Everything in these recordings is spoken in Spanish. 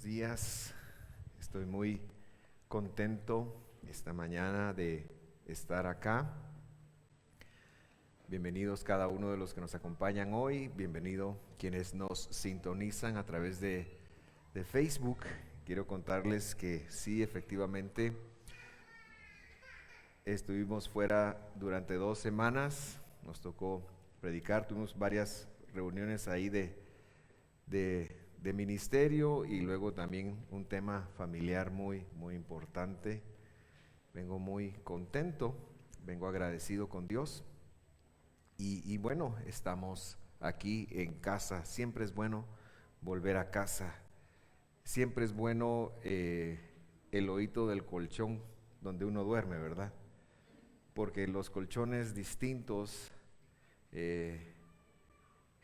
Buenos días, estoy muy contento esta mañana de estar acá. Bienvenidos cada uno de los que nos acompañan hoy, bienvenido quienes nos sintonizan a través de Facebook. Quiero contarles que sí, efectivamente, estuvimos fuera durante 2 semanas, nos tocó predicar, tuvimos varias reuniones ahí de ministerio y luego también un tema familiar muy importante. Vengo muy contento, vengo agradecido con Dios y bueno, estamos aquí en casa. Siempre es bueno volver a casa, siempre es bueno el oído del colchón donde uno duerme, ¿verdad? Porque los colchones distintos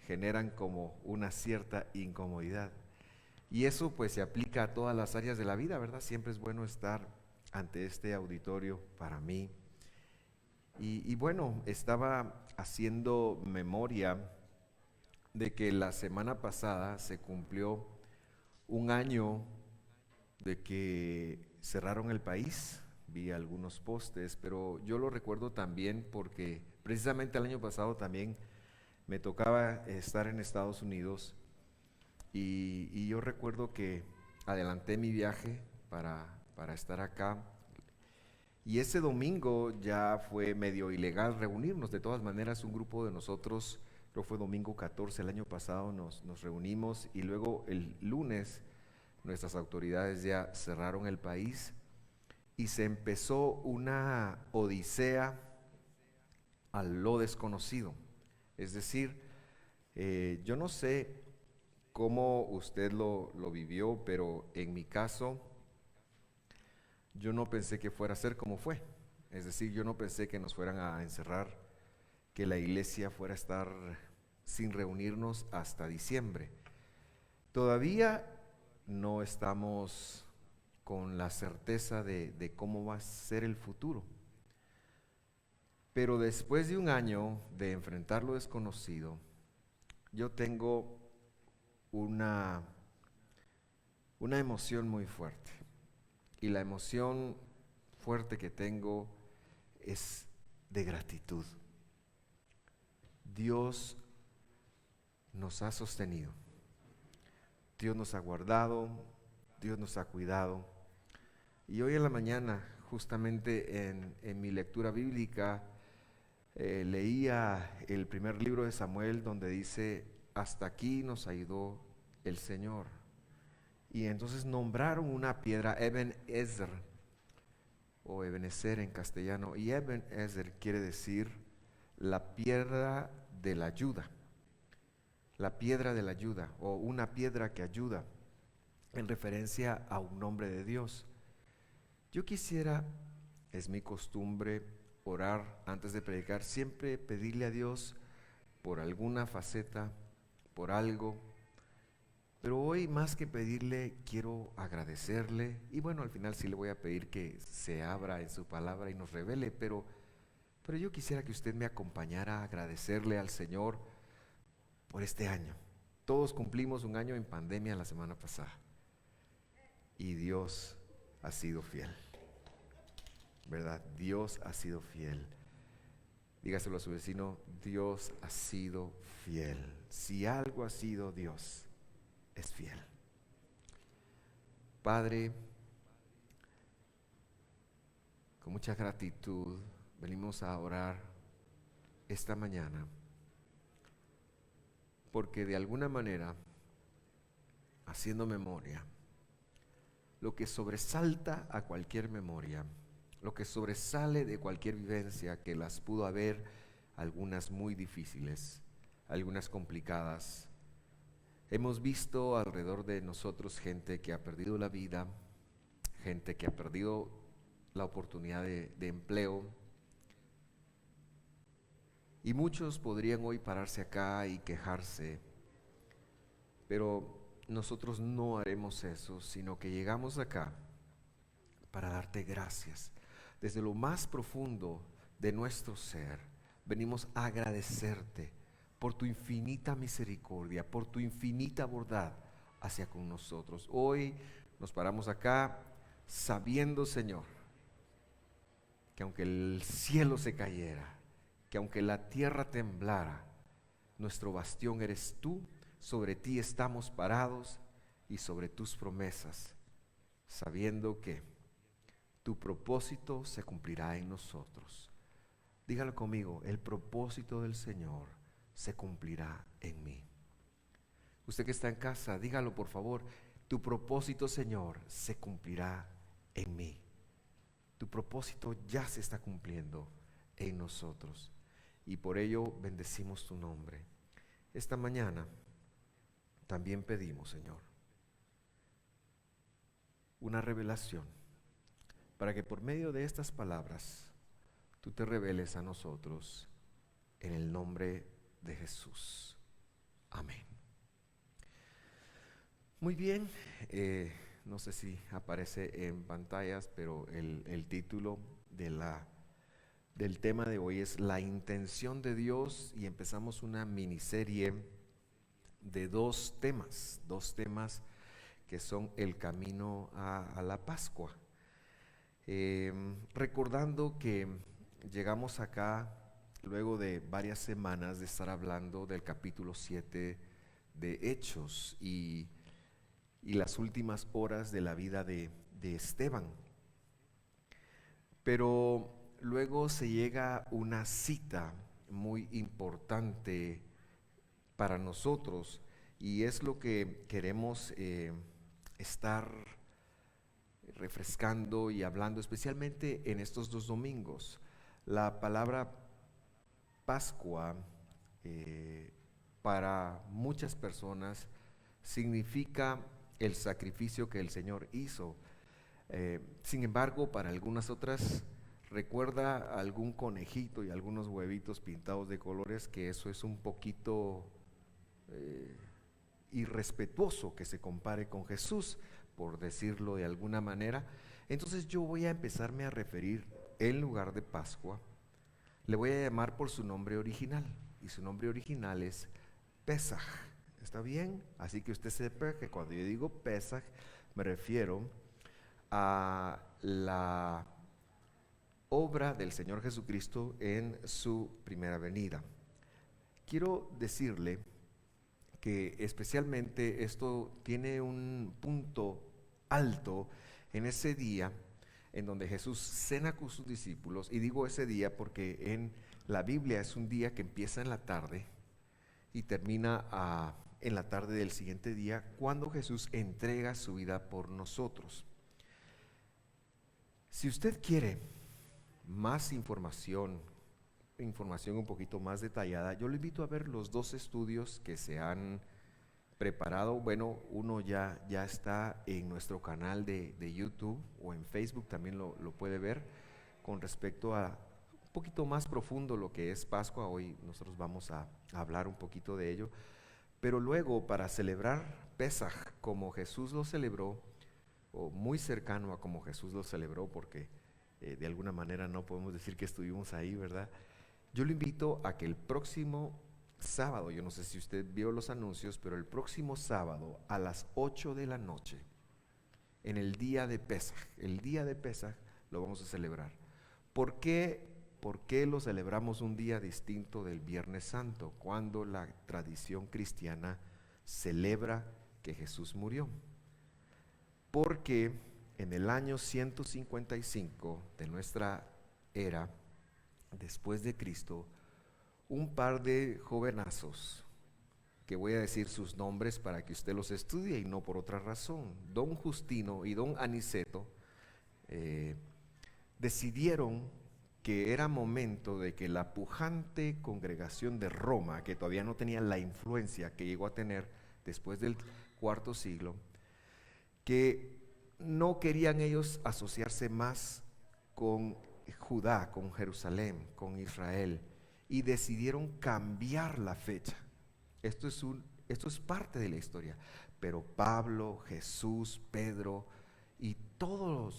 generan como una cierta incomodidad. Y eso pues se aplica a todas las áreas de la vida, ¿verdad? Siempre es bueno estar ante este auditorio para mí. Y bueno, estaba haciendo memoria de que la semana pasada se cumplió un año de que cerraron el país. Vi algunos postes, pero yo lo recuerdo también porque precisamente el año pasado también me tocaba estar en Estados Unidos y yo recuerdo que adelanté mi viaje para estar acá y ese domingo ya fue medio ilegal reunirnos. De todas maneras, un grupo de nosotros, creo fue domingo 14 el año pasado, nos reunimos y luego el lunes nuestras autoridades ya cerraron el país y se empezó una odisea a lo desconocido. Es decir, yo no sé cómo usted lo vivió, pero en mi caso, yo no pensé que fuera a ser como fue. Es decir, yo no pensé que nos fueran a encerrar, que la iglesia fuera a estar sin reunirnos hasta diciembre. Todavía no estamos con la certeza de cómo va a ser el futuro. Pero después de un año de enfrentar lo desconocido, yo tengo una emoción muy fuerte. Y la emoción fuerte que tengo es de gratitud. Dios nos ha sostenido, Dios nos ha guardado, Dios nos ha cuidado. Y hoy en la mañana, justamente en mi lectura bíblica, leía el primer libro de Samuel donde dice, hasta aquí nos ayudó el Señor. Y entonces nombraron una piedra, Eben Ezer, o Ebenezer en castellano, y Eben Ezer quiere decir la piedra de la ayuda, la piedra de la ayuda, o una piedra que ayuda, en referencia a un nombre de Dios. Yo quisiera, es mi costumbre, orar antes de predicar, siempre pedirle a Dios por alguna faceta, por algo. Pero hoy más que pedirle, quiero agradecerle. Y bueno, al final sí le voy a pedir que se abra en su palabra y nos revele. Pero yo quisiera que usted me acompañara a agradecerle al Señor por este año. Todos cumplimos un año en pandemia la semana pasada. Y Dios ha sido fiel, ¿verdad? Dios ha sido fiel. Dígaselo a su vecino, Dios ha sido fiel. Si algo ha sido Dios, es fiel. Padre, con mucha gratitud venimos a orar esta mañana porque de alguna manera, haciendo memoria, lo que sobresalta a cualquier memoria, lo que sobresale de cualquier vivencia, que las pudo haber, algunas muy difíciles, algunas complicadas. Hemos visto alrededor de nosotros gente que ha perdido la vida, gente que ha perdido la oportunidad de empleo. Y muchos podrían hoy pararse acá y quejarse, pero nosotros no haremos eso, sino que llegamos acá para darte gracias. Desde lo más profundo de nuestro ser, venimos a agradecerte por tu infinita misericordia, por tu infinita bondad hacia con nosotros. Hoy nos paramos acá sabiendo, Señor, que aunque el cielo se cayera, que aunque la tierra temblara, nuestro bastión eres tú, sobre ti estamos parados y sobre tus promesas, sabiendo que tu propósito se cumplirá en nosotros. Dígalo conmigo, el propósito del Señor se cumplirá en mí. Usted que está en casa, dígalo por favor, tu propósito, Señor, se cumplirá en mí. Tu propósito ya se está cumpliendo en nosotros y por ello bendecimos tu nombre. Esta mañana también pedimos, Señor, una revelación para que por medio de estas palabras tú te reveles a nosotros en el nombre de Jesús. Amén. Muy bien, no sé si aparece en pantallas, pero el título del tema de hoy es La intención de Dios, y empezamos una miniserie de dos temas que son el camino a la Pascua. Recordando que llegamos acá luego de varias semanas de estar hablando del capítulo 7 de Hechos y las últimas horas de la vida de Esteban. Pero luego se llega una cita muy importante para nosotros y es lo que queremos estar refrescando y hablando especialmente en estos dos domingos. La palabra Pascua para muchas personas significa el sacrificio que el Señor hizo. Sin embargo, para algunas otras recuerda algún conejito y algunos huevitos pintados de colores, que eso es un poquito irrespetuoso que se compare con Jesús, por decirlo de alguna manera. Entonces yo voy a empezarme a referir, en lugar de Pascua, le voy a llamar por su nombre original, y su nombre original es Pesaj. ¿Está bien? Así que usted sepa que cuando yo digo Pesaj, me refiero a la obra del Señor Jesucristo en su primera venida. Quiero decirle que especialmente esto tiene un punto alto en ese día en donde Jesús cena con sus discípulos, y digo ese día porque en la Biblia es un día que empieza en la tarde y termina en la tarde del siguiente día, cuando Jesús entrega su vida por nosotros. Si usted quiere más información un poquito más detallada, yo le invito a ver los dos estudios que se han preparado. Bueno, uno ya está en nuestro canal de YouTube, o en Facebook también lo puede ver, con respecto a un poquito más profundo lo que es Pascua. Hoy nosotros vamos a hablar un poquito de ello, pero luego, para celebrar Pesaj como Jesús lo celebró, o muy cercano a como Jesús lo celebró, porque de alguna manera no podemos decir que estuvimos ahí, ¿verdad? Yo lo invito a que el próximo sábado, yo no sé si usted vio los anuncios, pero el próximo sábado a las 8 de la noche, en el día de Pesaj, lo vamos a celebrar. ¿Por qué lo celebramos un día distinto del Viernes Santo, cuando la tradición cristiana celebra que Jesús murió? Porque en el año 155 de nuestra era, después de Cristo, un par de jovenazos, que voy a decir sus nombres para que usted los estudie y no por otra razón, don Justino y don Aniceto, decidieron que era momento de que la pujante congregación de Roma, que todavía no tenía la influencia que llegó a tener después del cuarto siglo, que no querían ellos asociarse más con Judá, con Jerusalén, con Israel, y decidieron cambiar la fecha. Esto es parte de la historia, pero Pablo, Jesús, Pedro y toda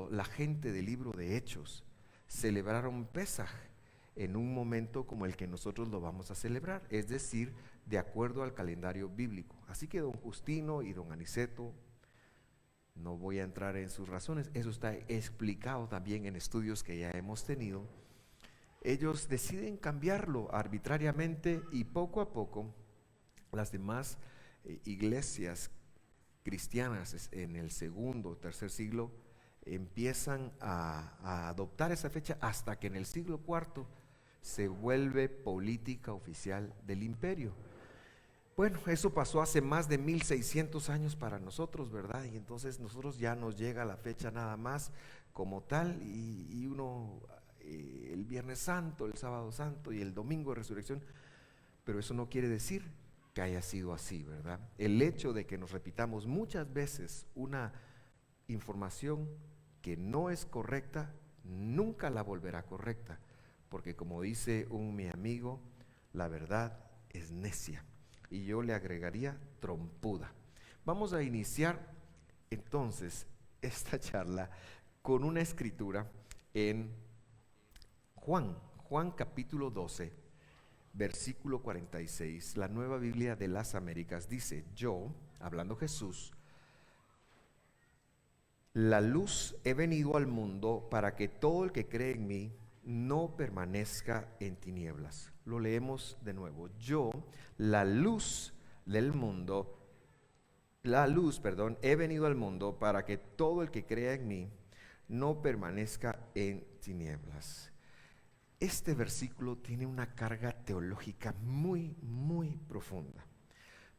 la gente del libro de Hechos celebraron Pesaj en un momento como el que nosotros lo vamos a celebrar, es decir, de acuerdo al calendario bíblico. Así que don Justino y don Aniceto, no voy a entrar en sus razones, eso está explicado también en estudios que ya hemos tenido. Ellos deciden cambiarlo arbitrariamente y poco a poco las demás iglesias cristianas en el segundo o tercer siglo empiezan a adoptar esa fecha hasta que en el siglo IV se vuelve política oficial del imperio. Bueno, eso pasó hace más de 1600 años para nosotros, ¿verdad? Y entonces nosotros ya nos llega la fecha nada más como tal y uno el Viernes Santo, el Sábado Santo y el Domingo de Resurrección, pero eso no quiere decir que haya sido así, ¿verdad? El hecho de que nos repitamos muchas veces una información que no es correcta, nunca la volverá correcta, porque como dice mi amigo, la verdad es necia, y yo le agregaría trompuda. Vamos a iniciar entonces esta charla con una escritura en Juan capítulo 12, versículo 46, la Nueva Biblia de las Américas dice: yo, hablando Jesús, la luz he venido al mundo para que todo el que cree en mí no permanezca en tinieblas. Lo leemos de nuevo. Yo, la luz del mundo, he venido al mundo para que todo el que crea en mí no permanezca en tinieblas. Este versículo tiene una carga teológica muy, muy profunda.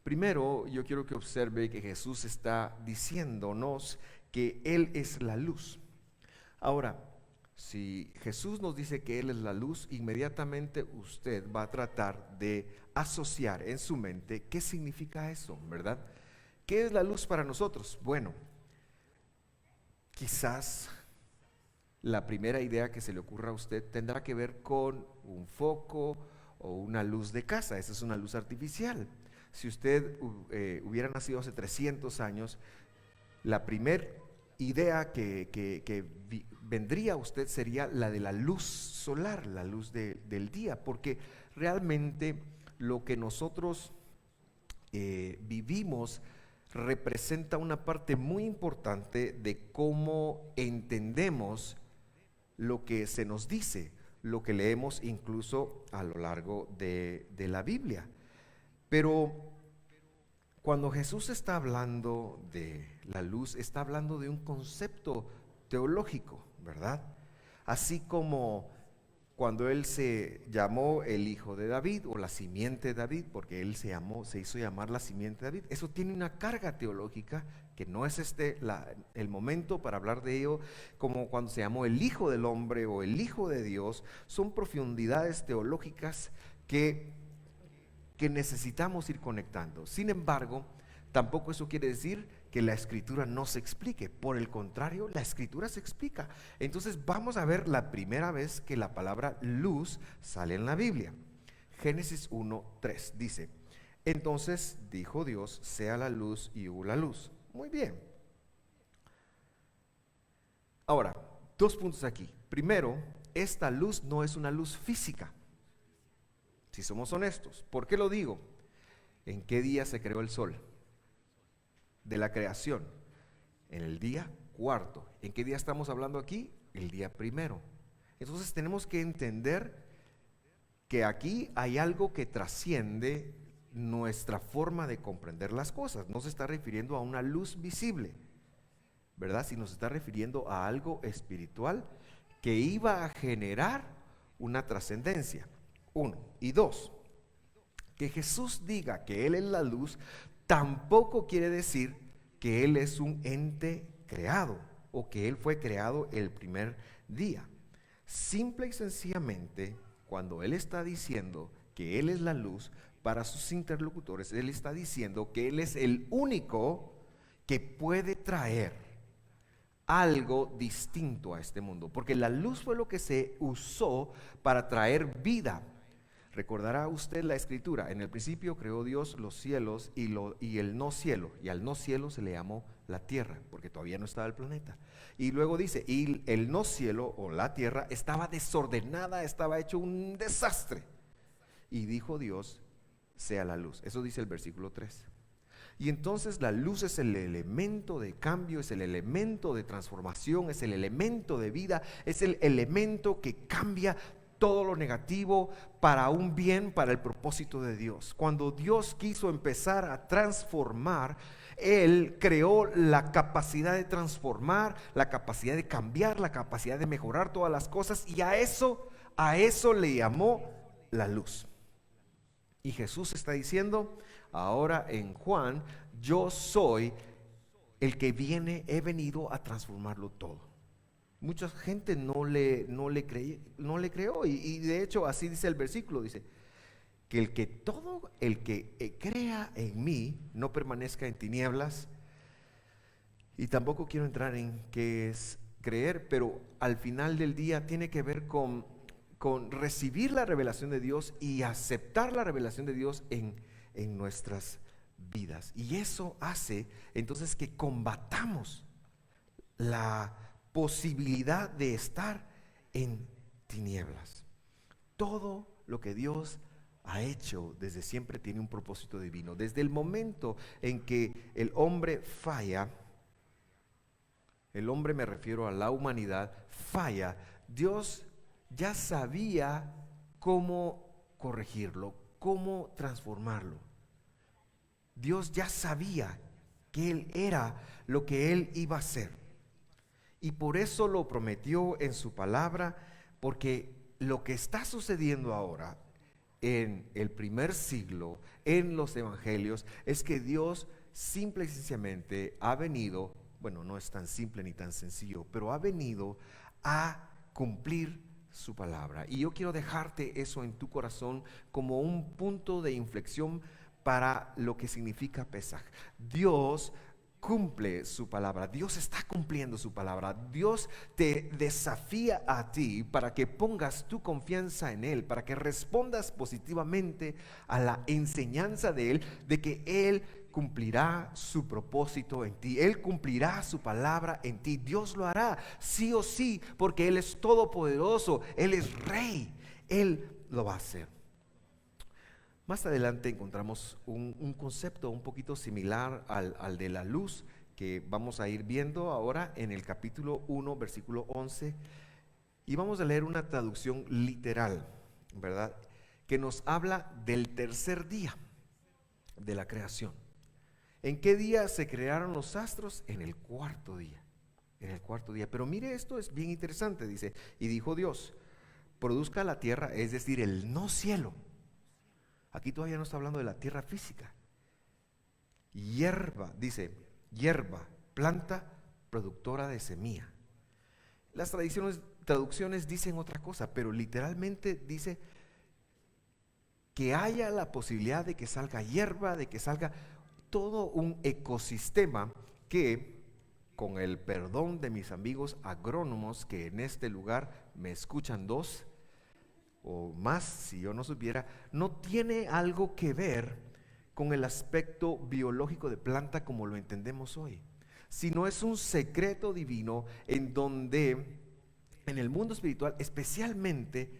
Primero, yo quiero que observe que Jesús está diciéndonos que Él es la luz. Ahora, si Jesús nos dice que Él es la luz, inmediatamente usted va a tratar de asociar en su mente qué significa eso, ¿verdad? ¿Qué es la luz para nosotros? Bueno, quizás la primera idea que se le ocurra a usted tendrá que ver con un foco o una luz de casa. Esa es una luz artificial. Si usted hubiera nacido hace 300 años, la primera idea que vendría a usted sería la de la luz solar, la luz del día, porque realmente lo que nosotros vivimos representa una parte muy importante de cómo entendemos lo que se nos dice, lo que leemos incluso a lo largo de la Biblia. Pero cuando Jesús está hablando de la luz, está hablando de un concepto teológico, ¿verdad? Así como cuando Él se llamó el Hijo de David o la simiente de David, porque Él se hizo llamar la simiente de David, eso tiene una carga teológica que no es el momento para hablar de ello, como cuando se llamó el Hijo del Hombre o el Hijo de Dios. Son profundidades teológicas que necesitamos ir conectando. Sin embargo, tampoco eso quiere decir que la Escritura no se explique. Por el contrario, la Escritura se explica. Entonces vamos a ver la primera vez que la palabra luz sale en la Biblia. Génesis 1:3 dice: entonces dijo Dios, sea la luz, y hubo la luz. Muy bien. Ahora, 2 puntos aquí. Primero, esta luz no es una luz física, si somos honestos. ¿Por qué lo digo? ¿En qué día se creó el sol? De la creación, en el día cuarto. ¿En qué día estamos hablando aquí? El día primero. Entonces tenemos que entender que aquí hay algo que trasciende nuestra forma de comprender las cosas. No se está refiriendo a una luz visible, ¿verdad? Sino se está refiriendo a algo espiritual que iba a generar una trascendencia. 1 y 2, que Jesús diga que Él es la luz tampoco quiere decir que Él es un ente creado o que Él fue creado el primer día. Simple y sencillamente, cuando Él está diciendo que Él es la luz, para sus interlocutores, Él está diciendo que Él es el único que puede traer algo distinto a este mundo, porque la luz fue lo que se usó para traer vida. Recordará usted la escritura: en el principio creó Dios los cielos y el no cielo, y al no cielo se le llamó la tierra, porque todavía no estaba el planeta. Y luego dice, y el no cielo o la tierra estaba desordenada, estaba hecho un desastre. Y dijo Dios, sea la luz. Eso dice el versículo 3. Y entonces la luz es el elemento de cambio, es el elemento de transformación, es el elemento de vida, es el elemento que cambia todo lo negativo para un bien, para el propósito de Dios. Cuando Dios quiso empezar a transformar, Él creó la capacidad de transformar, la capacidad de cambiar, la capacidad de mejorar todas las cosas, y a eso le llamó la luz. Y Jesús está diciendo ahora en Juan, yo soy el que viene, he venido a transformarlo todo. Mucha gente no le creó, y de hecho así dice el versículo, dice que el que crea en mí no permanezca en tinieblas. Y tampoco quiero entrar en qué es creer, pero al final del día tiene que ver con recibir la revelación de Dios y aceptar la revelación de Dios en nuestras vidas. Y eso hace entonces que combatamos la posibilidad de estar en tinieblas. Todo lo que Dios ha hecho desde siempre tiene un propósito divino. Desde el momento en que el hombre falla, el hombre, me refiero a la humanidad, falla, Dios ya sabía cómo corregirlo, cómo transformarlo. Dios ya sabía que Él era lo que Él iba a hacer. Y por eso lo prometió en su palabra, porque lo que está sucediendo ahora en el primer siglo, en los evangelios, es que Dios simple y sencillamente ha venido, bueno, no es tan simple ni tan sencillo, pero ha venido a cumplir su palabra. Y yo quiero dejarte eso en tu corazón como un punto de inflexión para lo que significa Pesaj. Dios cumple su palabra, Dios está cumpliendo su palabra. Dios te desafía a ti para que pongas tu confianza en Él, para que respondas positivamente a la enseñanza de Él, de que Él cumplirá su propósito en ti, Él cumplirá su palabra en ti. Dios lo hará sí o sí, porque Él es todopoderoso, Él es rey, Él lo va a hacer. Más adelante encontramos un concepto un poquito similar al de la luz, que vamos a ir viendo ahora en el capítulo 1, versículo 11, y vamos a leer una traducción literal, ¿verdad?, que nos habla del tercer día de la creación. ¿En qué día se crearon los astros? En el cuarto día. En el cuarto día. Pero mire, esto es bien interesante, dice, y dijo Dios, produzca la tierra, es decir, el no cielo. Aquí todavía no está hablando de la tierra física. Hierba, dice, hierba, planta productora de semilla. Las traducciones dicen otra cosa, pero literalmente dice que haya la posibilidad de que salga hierba, de que salga todo un ecosistema que, con el perdón de mis amigos agrónomos, que en este lugar me escuchan dos o más, si yo no supiera, no tiene algo que ver con el aspecto biológico de planta como lo entendemos hoy, sino es un secreto divino en donde, en el mundo espiritual, especialmente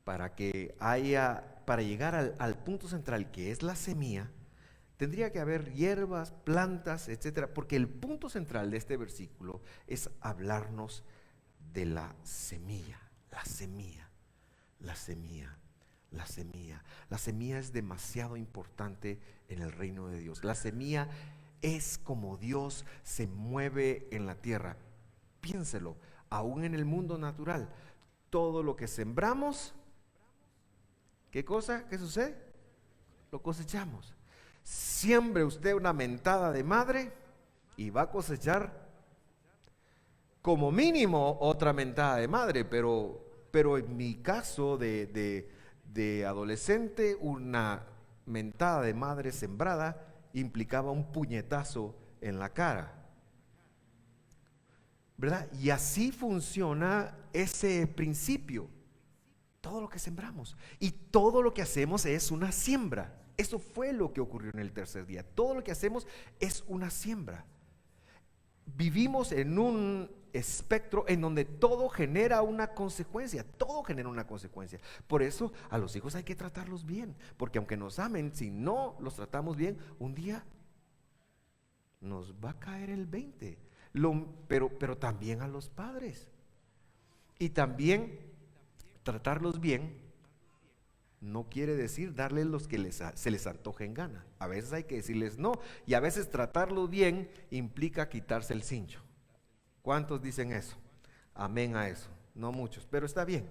para llegar al punto central que es la semilla, tendría que haber hierbas, plantas, etcétera, porque el punto central de este versículo es hablarnos de la semilla, la semilla. La semilla, la semilla. La semilla es demasiado importante en el reino de Dios. La semilla es como Dios se mueve en la tierra. Piénselo, aún en el mundo natural, todo lo que sembramos, ¿qué cosa? ¿Qué sucede? Lo cosechamos. Siembre usted una mentada de madre y va a cosechar como mínimo otra mentada de madre, pero en mi caso de adolescente, una mentada de madre sembrada implicaba un puñetazo en la cara, ¿verdad? Y así funciona ese principio. Todo lo que sembramos y todo lo que hacemos es una siembra. Eso fue lo que ocurrió en el tercer día. Todo lo que hacemos es una siembra. vivimos en un espectro en donde todo genera una consecuencia, todo genera una consecuencia. Por eso a los hijos hay que tratarlos bien, porque aunque nos amen, si no los tratamos bien, un día nos va a caer el 20. Pero también a los padres. Y también tratarlos bien no quiere decir darles los que se les antoje en gana. A veces hay que decirles no, y a veces tratarlos bien implica quitarse el cincho. ¿Cuántos dicen eso? Amén a eso. No muchos, pero está bien.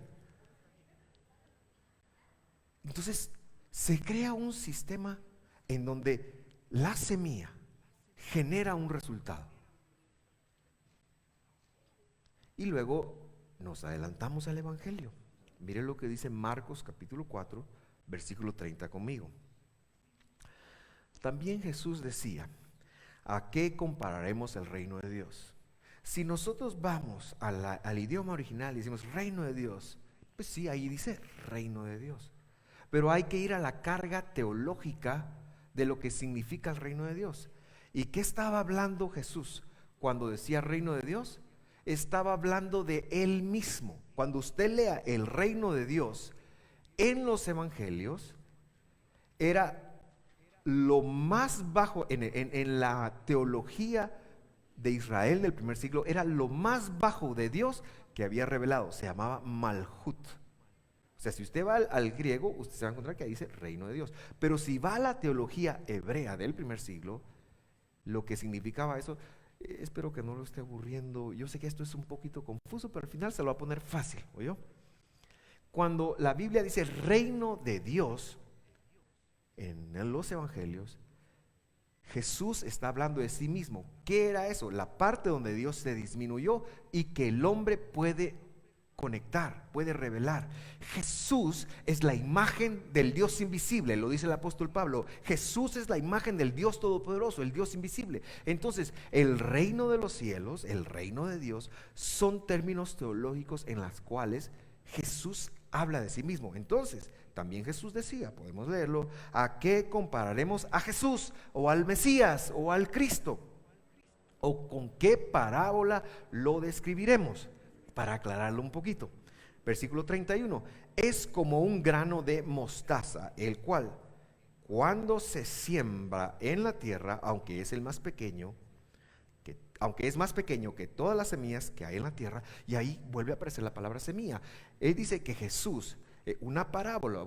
Entonces se crea un sistema en donde la semilla genera un resultado. Y luego nos adelantamos al Evangelio. Mire lo que dice Marcos capítulo 4, versículo 30 conmigo. También Jesús decía: ¿a qué compararemos el reino de Dios? Si nosotros vamos al idioma original y decimos reino de Dios, pues sí, ahí dice reino de Dios. Pero hay que ir a la carga teológica de lo que significa el reino de Dios. ¿Y qué estaba hablando Jesús cuando decía reino de Dios? Estaba hablando de Él mismo. Cuando usted lea el reino de Dios en los evangelios, era lo más bajo en la teología de Israel del primer siglo, era lo más bajo de Dios que había revelado. Se llamaba Malhut. O sea, si usted va al griego, usted se va a encontrar que ahí dice reino de Dios. Pero si va a la teología hebrea del primer siglo, lo que significaba eso, espero que no lo esté aburriendo. Yo sé que esto es un poquito confuso, pero al final se lo va a poner fácil, ¿oyó? Cuando la Biblia dice reino de Dios en los evangelios, Jesús está hablando de sí mismo. ¿Qué era eso? La parte donde Dios se disminuyó y que el hombre puede conectar, puede revelar. Jesús es la imagen del Dios invisible, lo dice el apóstol Pablo. Jesús es la imagen del Dios todopoderoso, el Dios invisible. Entonces, el reino de los cielos, el reino de Dios, son términos teológicos en los cuales Jesús habla de sí mismo. Entonces, también Jesús decía, podemos leerlo: ¿a qué compararemos a Jesús o al Mesías o al Cristo? ¿O con qué parábola lo describiremos? Para aclararlo un poquito. Versículo 31. Es como un grano de mostaza, el cual, cuando se siembra en la tierra, aunque es más pequeño que todas las semillas que hay en la tierra, y ahí vuelve a aparecer la palabra semilla. Él dice que Jesús, una parábola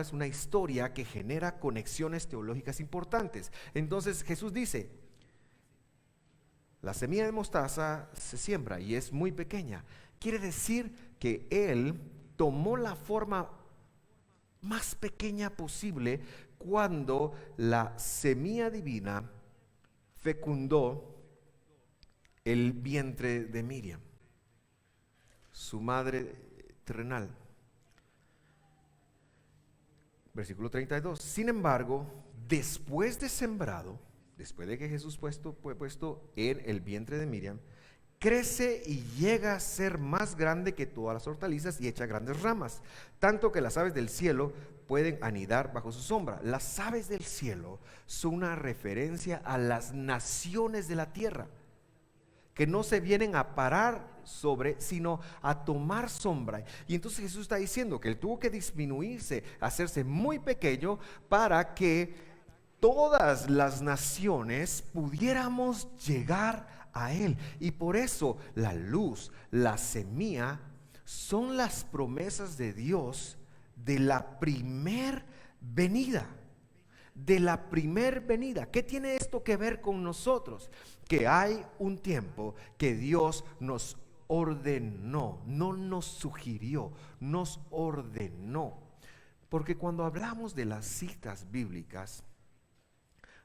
es una historia que genera conexiones teológicas importantes. Entonces Jesús dice: la semilla de mostaza se siembra y es muy pequeña. Quiere decir que Él tomó la forma más pequeña posible cuando la semilla divina fecundó el vientre de Miriam, su madre terrenal. Versículo 32. Sin embargo, después de sembrado, después de que Jesús fue puesto en el vientre de Miriam, crece y llega a ser más grande que todas las hortalizas y echa grandes ramas, tanto que las aves del cielo pueden anidar bajo su sombra. Las aves del cielo son una referencia a las naciones de la tierra, que no se vienen a parar sobre, sino a tomar sombra. Y entonces Jesús está diciendo que Él tuvo que disminuirse, hacerse muy pequeño, para que todas las naciones pudiéramos llegar a Él. Y por eso la luz, la semilla, son las promesas de Dios de la primer venida. De la primer venida. ¿Qué tiene esto que ver con nosotros? Que hay un tiempo que Dios nos ordenó, no nos sugirió, nos ordenó. Porque cuando hablamos de las citas bíblicas,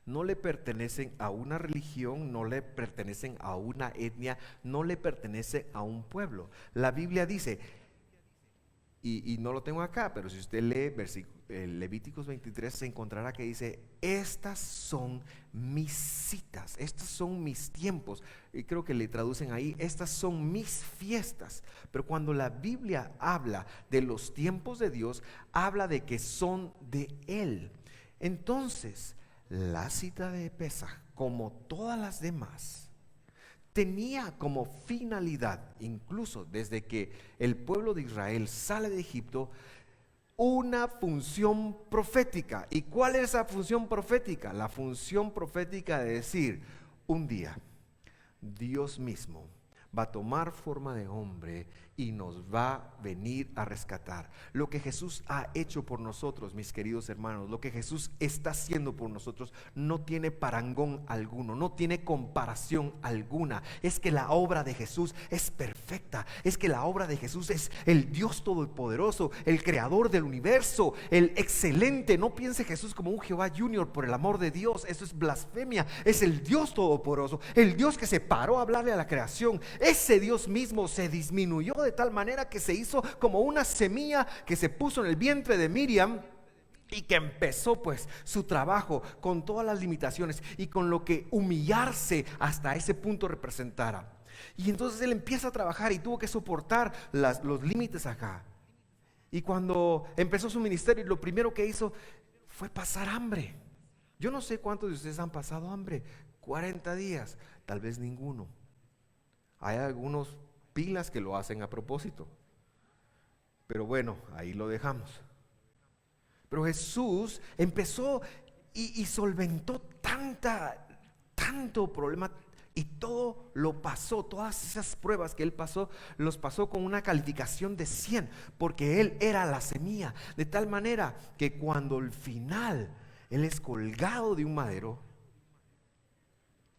no le pertenecen a una religión, no le pertenecen a una etnia, no le pertenecen a un pueblo. La Biblia dice, y no lo tengo acá, pero si usted lee Levíticos 23, se encontrará que dice: estas son mis citas, estos son mis tiempos. Y creo que le traducen ahí: estas son mis fiestas. Pero cuando la Biblia habla de los tiempos de Dios, habla de que son de Él. Entonces, la cita de Pesaj, como todas las demás, tenía como finalidad, incluso desde que el pueblo de Israel sale de Egipto, una función profética. ¿Y cuál es esa función profética? La función profética de decir, un día Dios mismo va a tomar forma de hombre y nos va a venir a rescatar. Lo que Jesús ha hecho por nosotros, mis queridos hermanos, lo que Jesús está haciendo por nosotros no tiene parangón alguno, no tiene comparación alguna. Es que la obra de Jesús es perfecta, es que la obra de Jesús es el Dios todopoderoso, el creador del universo, el excelente. No piense Jesús como un Jehová Junior, por el amor de Dios, eso es blasfemia. Es el Dios todopoderoso, el Dios que se paró a hablarle a la creación. Ese Dios mismo se disminuyó de tal manera que se hizo como una semilla que se puso en el vientre de Miriam y que empezó pues su trabajo con todas las limitaciones y con lo que humillarse hasta ese punto representara. Y entonces él empieza a trabajar y tuvo que soportar los límites acá. Y cuando empezó su ministerio, lo primero que hizo fue pasar hambre. Yo no sé cuántos de ustedes han pasado hambre, 40 días, tal vez ninguno. Hay algunos pilas que lo hacen a propósito, pero bueno, ahí lo dejamos. Pero Jesús empezó y solventó tanto problema, y todo lo pasó, todas esas pruebas que él pasó, los pasó con una calificación de 100, porque él era la semilla, de tal manera que cuando al final él es colgado de un madero,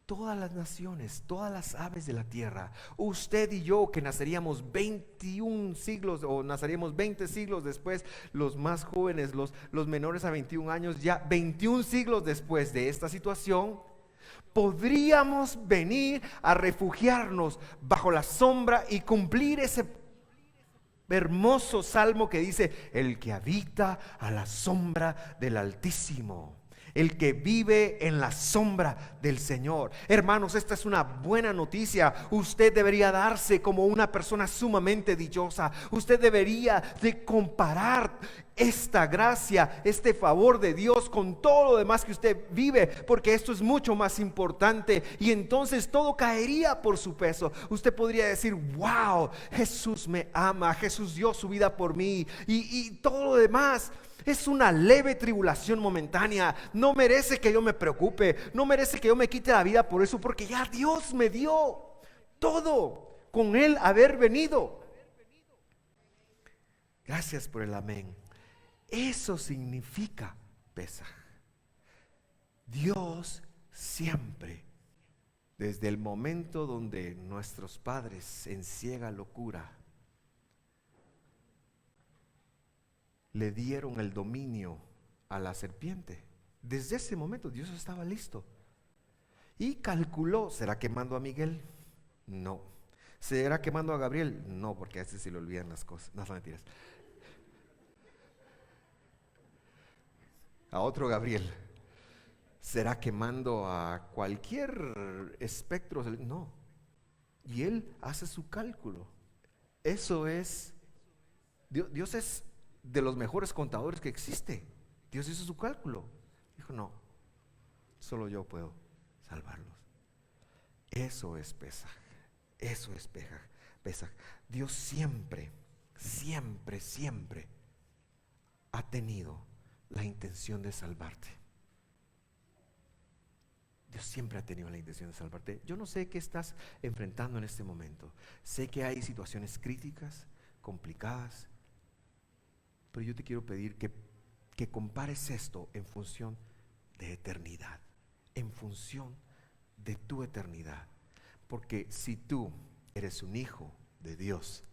todas las naciones, todas las aves de la tierra, usted y yo que naceríamos 21 siglos o naceríamos 20 siglos después, los más jóvenes, los menores a 21 años, ya 21 siglos después de esta situación, podríamos venir a refugiarnos bajo la sombra y cumplir ese hermoso salmo que dice: el que habita a la sombra del Altísimo, el que vive en la sombra del Señor. Hermanos, esta es una buena noticia. Usted debería darse como una persona sumamente dichosa. Usted debería de comparar esta gracia, este favor de Dios con todo lo demás que usted vive, porque esto es mucho más importante, y entonces todo caería por su peso. Usted podría decir: wow, Jesús me ama, Jesús dio su vida por mí, y todo lo demás es una leve tribulación momentánea. No merece que yo me preocupe, no merece que yo me quite la vida por eso, porque ya Dios me dio todo con Él haber venido. Gracias por el amén. Eso significa Pesaj. Dios siempre, desde el momento donde nuestros padres en ciega locura le dieron el dominio a la serpiente, desde ese momento Dios estaba listo y calculó: ¿será que mando a Miguel? No. ¿Será que mando a Gabriel? No, porque a ese se le olvidan las cosas. No, son mentiras. A otro Gabriel. ¿Será que mando a cualquier espectro? No. Y él hace su cálculo. Eso es, Dios es de los mejores contadores que existe. Dios hizo su cálculo. Dijo: no, solo yo puedo salvarlos. Eso es Pesaj. Eso es Pesaj. Dios siempre ha tenido la intención de salvarte. Dios siempre ha tenido la intención de salvarte. Yo no sé qué estás enfrentando en este momento. Sé que hay situaciones críticas, complicadas, pero yo te quiero pedir que compares esto en función de eternidad, en función de tu eternidad. Porque si tú eres un hijo de Dios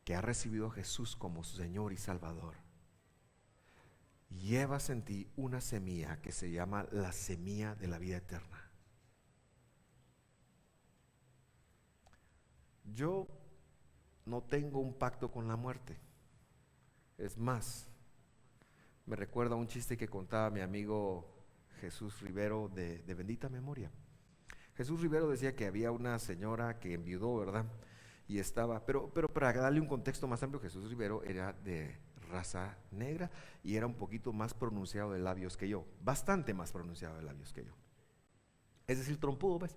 que ha recibido a Jesús como su Señor y Salvador, llevas en ti una semilla que se llama la semilla de la vida eterna. Yo no tengo un pacto con la muerte. Es más, me recuerda un chiste que contaba mi amigo Jesús Rivero de bendita memoria. Jesús Rivero decía que había una señora que enviudó, ¿verdad? Y estaba, pero para darle un contexto más amplio, Jesús Rivero era de raza negra y era un poquito más pronunciado de labios que yo, bastante más pronunciado de labios que yo. Es decir, trompudo, ¿ves?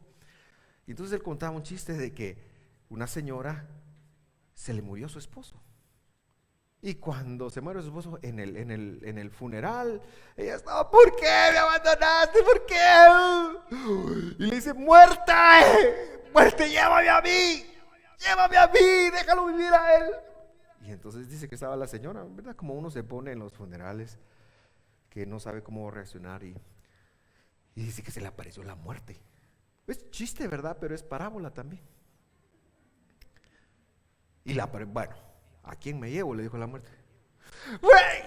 Y entonces él contaba un chiste de que una señora se le murió su esposo. Y cuando se muere su esposo en el funeral, ella estaba: ¿por qué me abandonaste? ¿Por qué? Y le dice: muerte, muerte, llévame a mí, déjalo vivir a él. Y entonces dice que estaba la señora, ¿verdad? Como uno se pone en los funerales, que no sabe cómo reaccionar, y dice que se le apareció la muerte. Es chiste, ¿verdad? Pero es parábola también. Bueno, ¿a quién me llevo?, le dijo la muerte.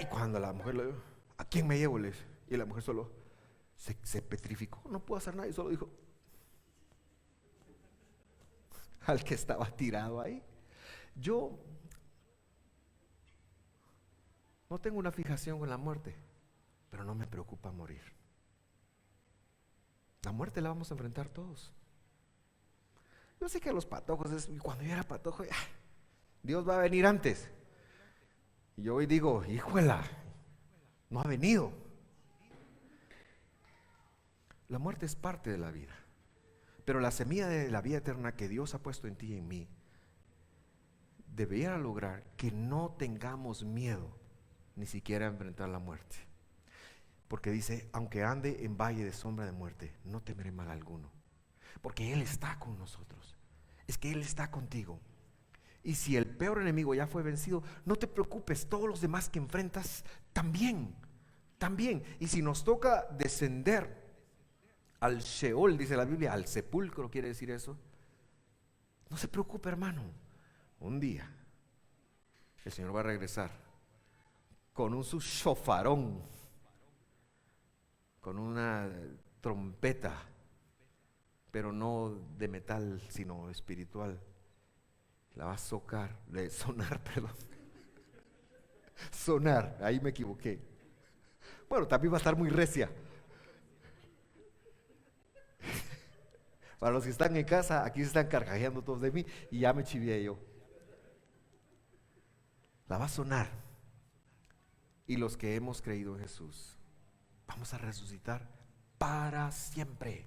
Y cuando la mujer le dijo: ¿a quién me llevo?, le dice. Y la mujer solo se petrificó, no pudo hacer nada, y solo dijo: al que estaba tirado ahí. Yo no tengo una fijación con la muerte, pero no me preocupa morir. La muerte la vamos a enfrentar todos. Yo sé que los patojos cuando yo era patojo, Dios va a venir antes. Y yo hoy digo: híjola, no ha venido. La muerte es parte de la vida, pero la semilla de la vida eterna que Dios ha puesto en ti y en mí debería lograr que no tengamos miedo ni siquiera a enfrentar la muerte. Porque dice: aunque ande en valle de sombra de muerte, no temeré mal alguno. Porque Él está con nosotros. Es que Él está contigo. Y si el peor enemigo ya fue vencido, no te preocupes, todos los demás que enfrentas también. Y si nos toca descender al Sheol, dice la Biblia, al sepulcro quiere decir eso, no se preocupe, hermano. Un día el Señor va a regresar con un su shofarón, con una trompeta, pero no de metal, sino espiritual. La va a sonar, perdón. Sonar, ahí me equivoqué. Bueno, también va a estar muy recia. Para los que están en casa, aquí se están carcajeando todos de mí y ya me chivié yo. La va a sonar. Y los que hemos creído en Jesús, vamos a resucitar para siempre.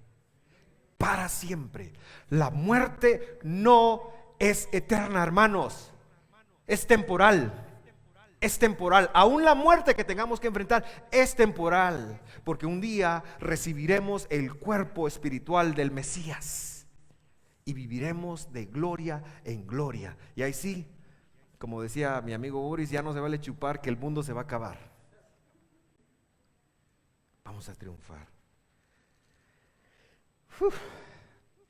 Para siempre. La muerte no es eterna, hermanos. Es temporal. Es temporal. Aún la muerte que tengamos que enfrentar es temporal, porque un día recibiremos el cuerpo espiritual del Mesías y viviremos de gloria en gloria. Y ahí sí, como decía mi amigo Boris, ya no se vale chupar que el mundo se va a acabar. Vamos a triunfar.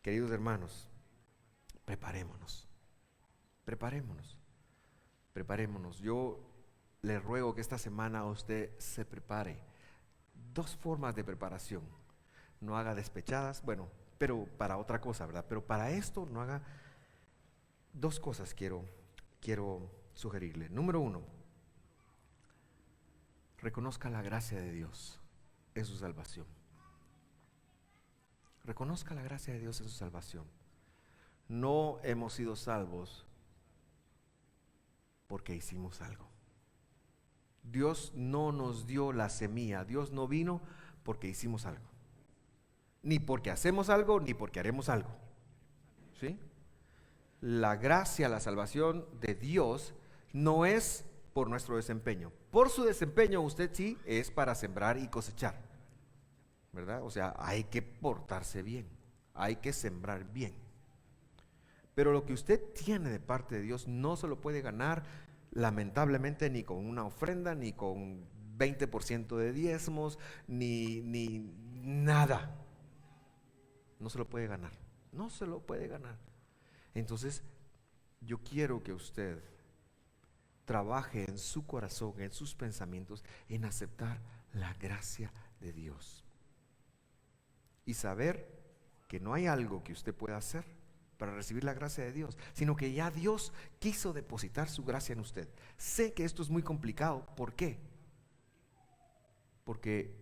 Queridos hermanos, preparémonos. Yo le ruego que esta semana usted se prepare. 2 formas de preparación. No haga despechadas, pero para otra cosa, ¿verdad? Pero para esto no haga. 2 cosas quiero sugerirle. Número 1, reconozca la gracia de Dios en su salvación. Reconozca la gracia de Dios en su salvación. No hemos sido salvos porque hicimos algo. Dios no nos dio la semilla. Dios no vino porque hicimos algo, ni porque hacemos algo, ni porque haremos algo. ¿Sí? La gracia, la salvación de Dios no es por nuestro desempeño. Por su desempeño usted sí es para sembrar y cosechar, ¿verdad? O sea, hay que portarse bien, hay que sembrar bien. Pero lo que usted tiene de parte de Dios no se lo puede ganar, lamentablemente, ni con una ofrenda, ni con 20% de diezmos, ni nada. No se lo puede ganar. No se lo puede ganar. Entonces, yo quiero que usted trabaje en su corazón, en sus pensamientos, en aceptar la gracia de Dios. Y saber que no hay algo que usted pueda hacer para recibir la gracia de Dios, sino que ya Dios quiso depositar su gracia en usted. Sé que esto es muy complicado. ¿Por qué? Porque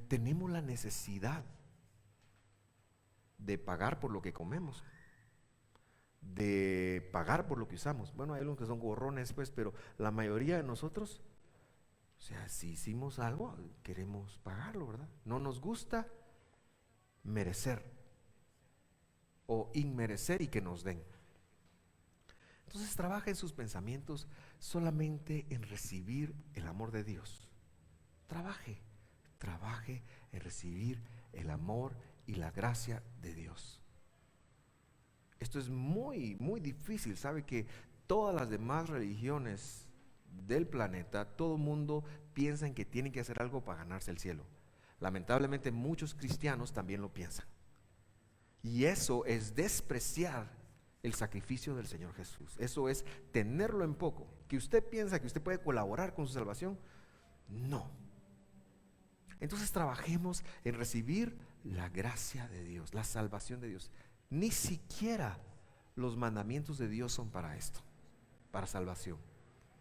tenemos la necesidad de pagar por lo que comemos, de pagar por lo que usamos. Bueno, hay unos que son gorrones, pues, pero la mayoría de nosotros, o sea, si hicimos algo, queremos pagarlo, ¿verdad? No nos gusta merecer. o inmerecer y que nos den. Entonces trabaja en sus pensamientos solamente en recibir el amor de Dios. Trabaje en recibir el amor y la gracia de Dios. Esto es muy, muy difícil. Sabe que todas las demás religiones del planeta, todo el mundo piensa en que tienen que hacer algo para ganarse el cielo. Lamentablemente muchos cristianos también lo piensan. Y eso es despreciar el sacrificio del Señor Jesús. Eso es tenerlo en poco. Que usted piensa que usted puede colaborar con su salvación. No. Entonces trabajemos en recibir la gracia de Dios, la salvación de Dios. Ni siquiera los mandamientos de Dios son para esto, para salvación,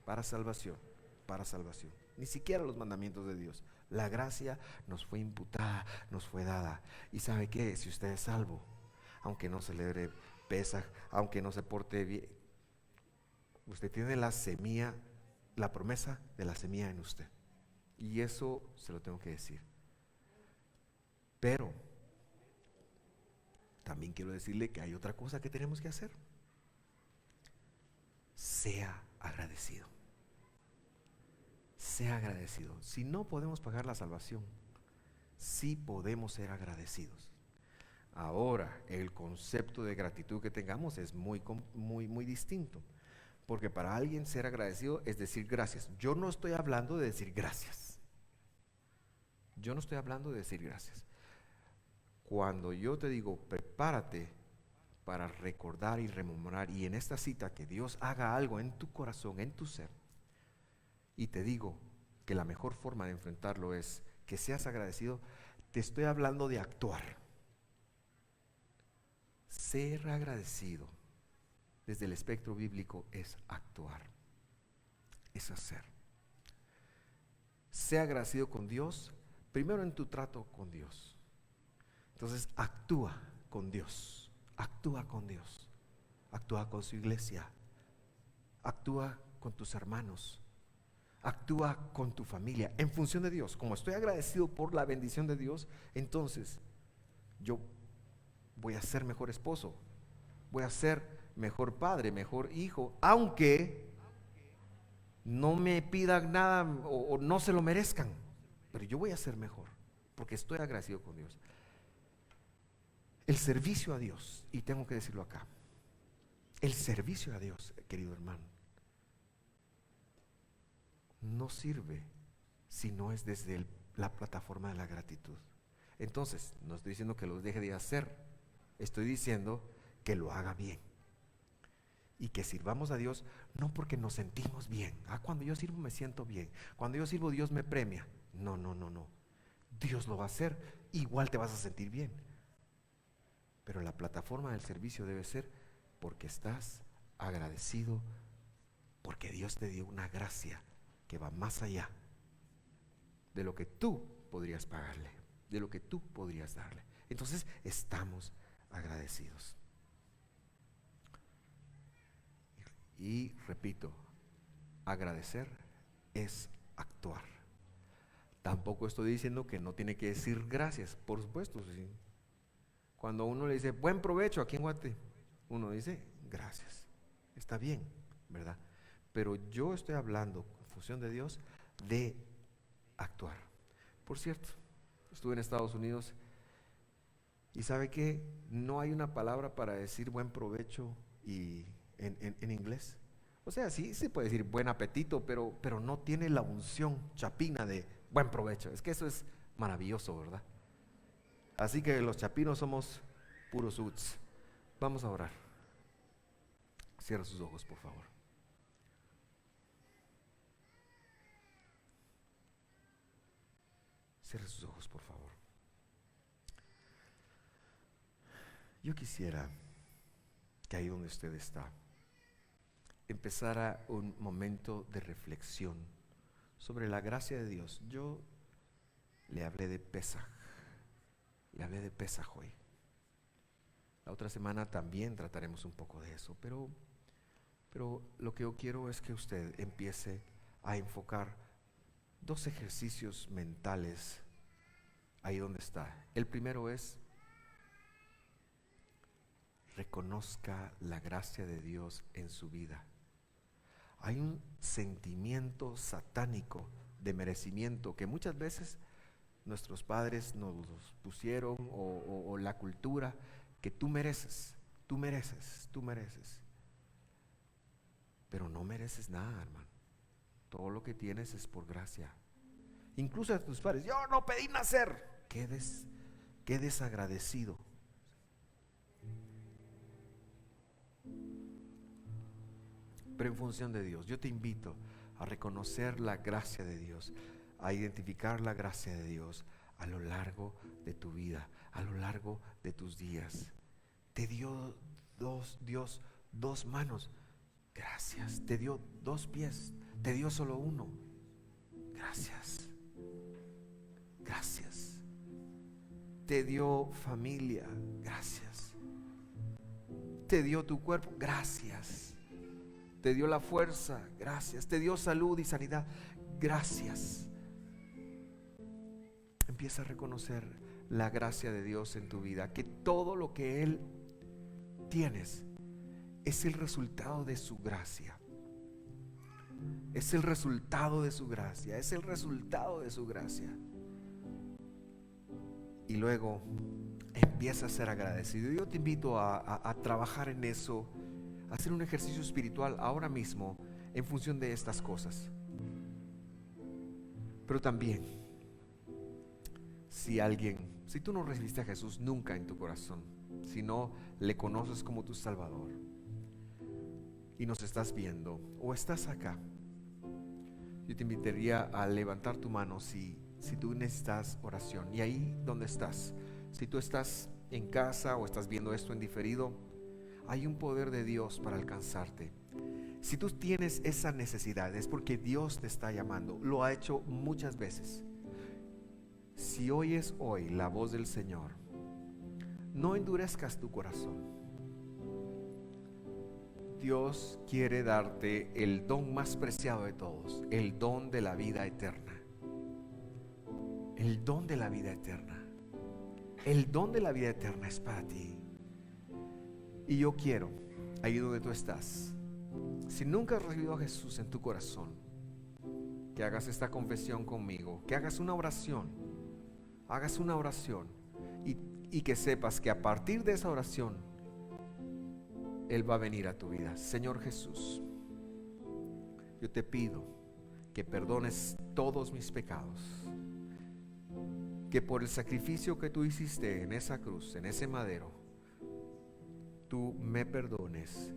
para salvación, para salvación. Ni siquiera los mandamientos de Dios. La gracia nos fue imputada, nos fue dada. ¿Y sabe qué? Si usted es salvo, aunque no celebre Pesaj, aunque no se porte bien, usted tiene la semilla, la promesa de la semilla en usted. Y eso se lo tengo que decir. Pero también quiero decirle que hay otra cosa que tenemos que hacer. Sea agradecido. Sea agradecido. Si no podemos pagar la salvación, sí podemos ser agradecidos. Ahora, el concepto de gratitud que tengamos es muy distinto. Porque para alguien ser agradecido es decir gracias. Yo no estoy hablando de decir gracias. Yo no estoy hablando de decir gracias. Cuando yo te digo, prepárate para recordar y rememorar, y en esta cita que Dios haga algo en tu corazón, en tu ser, y te digo que la mejor forma de enfrentarlo es que seas agradecido, te estoy hablando de actuar. Ser agradecido desde el espectro bíblico es actuar, es hacer. Sea agradecido con Dios, primero en tu trato con Dios. Entonces actúa con Dios, actúa con Dios, actúa con su iglesia, actúa con tus hermanos, actúa con tu familia en función de Dios. Como estoy agradecido por la bendición de Dios, entonces yo voy a ser mejor esposo, voy a ser mejor padre, mejor hijo, aunque no me pidan nada o no se lo merezcan, pero yo voy a ser mejor porque estoy agradecido con Dios. El servicio a Dios, y tengo que decirlo acá, el servicio a Dios, querido hermano, no sirve si no es desde la plataforma de la gratitud. Entonces, no estoy diciendo que lo deje de hacer, estoy diciendo que lo haga bien y que sirvamos a Dios no porque nos sentimos bien. Cuando yo sirvo me siento bien, cuando yo sirvo Dios me premia. No. Dios lo va a hacer, igual te vas a sentir bien. Pero la plataforma del servicio debe ser porque estás agradecido, porque Dios te dio una gracia que va más allá de lo que tú podrías pagarle, de lo que tú podrías darle. Entonces estamos agradecidos. Y repito, agradecer es actuar. Tampoco estoy diciendo que no tiene que decir gracias, por supuesto. Sí. Cuando uno le dice buen provecho aquí en Guate, uno dice gracias. Está bien, ¿verdad? Pero yo estoy hablando, en función de Dios, de actuar. Por cierto, estuve en Estados Unidos y ¿sabe qué? No hay una palabra para decir buen provecho y en inglés. O sea, sí se puede decir buen apetito, pero no tiene la unción chapina de buen provecho. Es que eso es maravilloso, ¿verdad? Así que los chapinos somos puros uts. Vamos a orar. Cierra sus ojos, por favor. Cierra sus ojos, por favor. Yo quisiera que ahí donde usted está empezara un momento de reflexión sobre la gracia de Dios. Yo le hablé de Pesaj. Le hablé de Pesaj hoy. La otra semana también trataremos un poco de eso, pero lo que yo quiero es que usted empiece a enfocar dos ejercicios mentales ahí donde está. El primero es reconozca la gracia de Dios en su vida. Hay un sentimiento satánico de merecimiento que muchas veces nuestros padres nos pusieron o la cultura, que tú mereces, tú mereces, tú mereces. Pero no mereces nada, hermano. Todo lo que tienes es por gracia. Incluso a tus padres, yo no pedí nacer. Qué desagradecido. Pero en función de Dios, yo te invito a reconocer la gracia de Dios, a identificar la gracia de Dios a lo largo de tu vida, a lo largo de tus días. Te dio Dios dos manos, gracias. Te dio dos pies, te dio solo uno, gracias. Gracias. Te dio familia, gracias. Te dio tu cuerpo, gracias. Te dio la fuerza, gracias. Te dio salud y sanidad, gracias. Empieza a reconocer la gracia de Dios en tu vida, que todo lo que Él tienes es el resultado de su gracia. Es el resultado de su gracia, es el resultado de su gracia. Y luego empieza a ser agradecido. Yo te invito a trabajar en eso, a hacer un ejercicio espiritual ahora mismo en función de estas cosas. Pero también, si tú no recibiste a Jesús nunca en tu corazón, si no le conoces como tu Salvador y nos estás viendo o estás acá, yo te invitaría a levantar tu mano si tú necesitas oración. Y ahí donde estás, si tú estás en casa o estás viendo esto en diferido, hay un poder de Dios para alcanzarte. Si tú tienes esa necesidad, es porque Dios te está llamando. Lo ha hecho muchas veces. Si oyes hoy la voz del Señor, no endurezcas tu corazón. Dios quiere darte el don más preciado de todos, el don de la vida eterna. El don de la vida eterna. El don de la vida eterna es para ti. Y yo quiero, ahí donde tú estás, si nunca has recibido a Jesús en tu corazón, que hagas esta confesión conmigo, que hagas una oración, y que sepas que a partir de esa oración, Él va a venir a tu vida. Señor Jesús, yo te pido que perdones todos mis pecados, que por el sacrificio que tú hiciste en esa cruz, en ese madero, tú me perdones,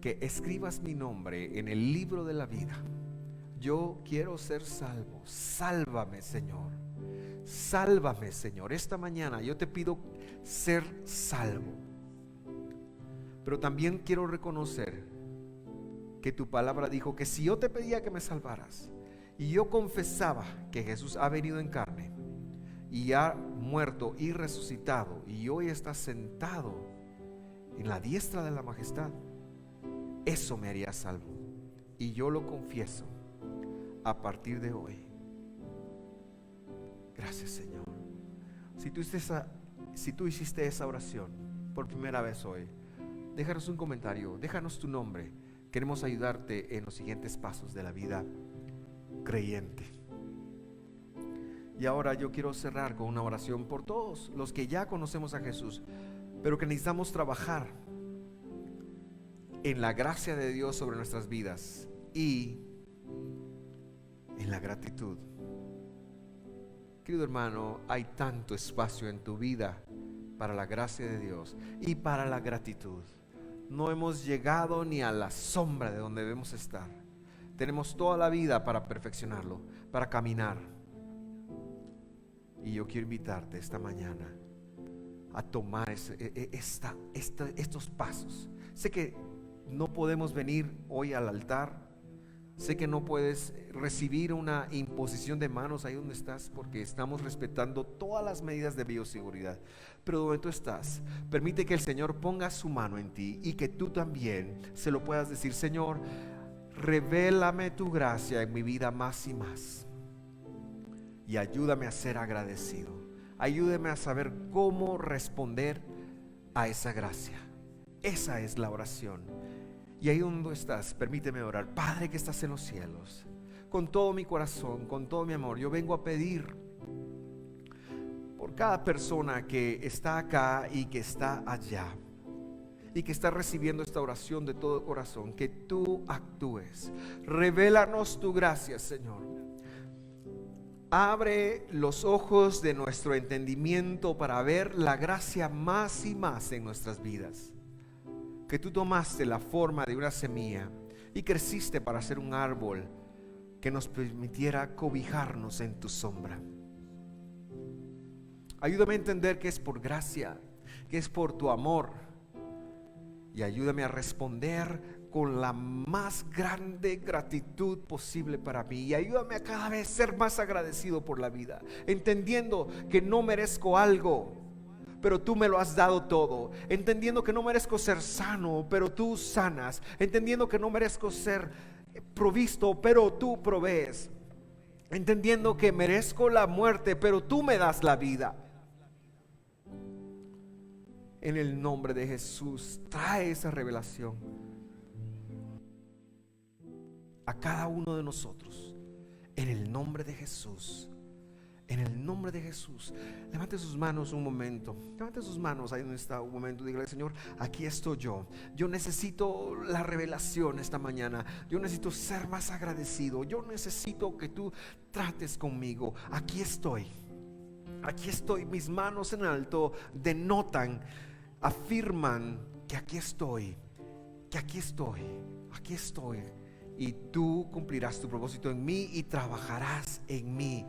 que escribas mi nombre en el libro de la vida. Yo quiero ser salvo. Sálvame, Señor. Sálvame, Señor. Esta mañana yo te pido ser salvo. Pero también quiero reconocer que tu palabra dijo que si yo te pedía que me salvaras y yo confesaba que Jesús ha venido en carne y ha muerto y resucitado y hoy está sentado en la diestra de la majestad, eso me haría salvo. Y yo lo confieso a partir de hoy. Gracias, Señor. Si tú hiciste esa oración por primera vez hoy, déjanos un comentario, déjanos tu nombre. Queremos ayudarte en los siguientes pasos de la vida creyente. Y ahora yo quiero cerrar con una oración por todos los que ya conocemos a Jesús, pero que necesitamos trabajar en la gracia de Dios sobre nuestras vidas y en la gratitud. Querido hermano, hay tanto espacio en tu vida para la gracia de Dios y para la gratitud. No hemos llegado ni a la sombra de donde debemos estar. Tenemos toda la vida para perfeccionarlo, para caminar. Y yo quiero invitarte esta mañana a tomar estos pasos. Sé que no podemos venir hoy al altar. Sé que no puedes recibir una imposición de manos ahí donde estás, porque estamos respetando todas las medidas de bioseguridad. Pero donde tú estás, permite que el Señor ponga su mano en ti y que tú también se lo puedas decir: Señor, revélame tu gracia en mi vida más y más. Y ayúdame a ser agradecido. Ayúdame a saber cómo responder a esa gracia. Esa es la oración. Y ahí donde estás, permíteme orar. Padre que estás en los cielos, con todo mi corazón, con todo mi amor, yo vengo a pedir por cada persona que está acá y que está allá, y que está recibiendo esta oración de todo corazón, que tú actúes. Revélanos tu gracia, Señor. Abre los ojos de nuestro entendimiento para ver la gracia más y más en nuestras vidas. Que tú tomaste la forma de una semilla y creciste para ser un árbol que nos permitiera cobijarnos en tu sombra. Ayúdame a entender que es por gracia, que es por tu amor, y ayúdame a responder con la más grande gratitud posible para mí, y ayúdame a cada vez ser más agradecido por la vida, entendiendo que no merezco algo, pero tú me lo has dado todo, entendiendo que no merezco ser sano, pero tú sanas, entendiendo que no merezco ser provisto, pero tú provees, entendiendo que merezco la muerte, pero tú me das la vida. En el nombre de Jesús, trae esa revelación a cada uno de nosotros. En el nombre de Jesús. En el nombre de Jesús. Levante sus manos un momento. Levante sus manos ahí donde está un momento. Dígale: Señor, aquí estoy yo. Yo necesito la revelación esta mañana. Yo necesito ser más agradecido. Yo necesito que tú trates conmigo. Aquí estoy. Aquí estoy. Mis manos en alto denotan, afirman que aquí estoy. Que aquí estoy. Aquí estoy. Y tú cumplirás tu propósito en mí y trabajarás en mí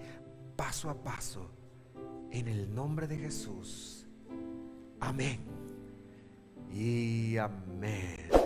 paso a paso, en el nombre de Jesús. Amén y amén.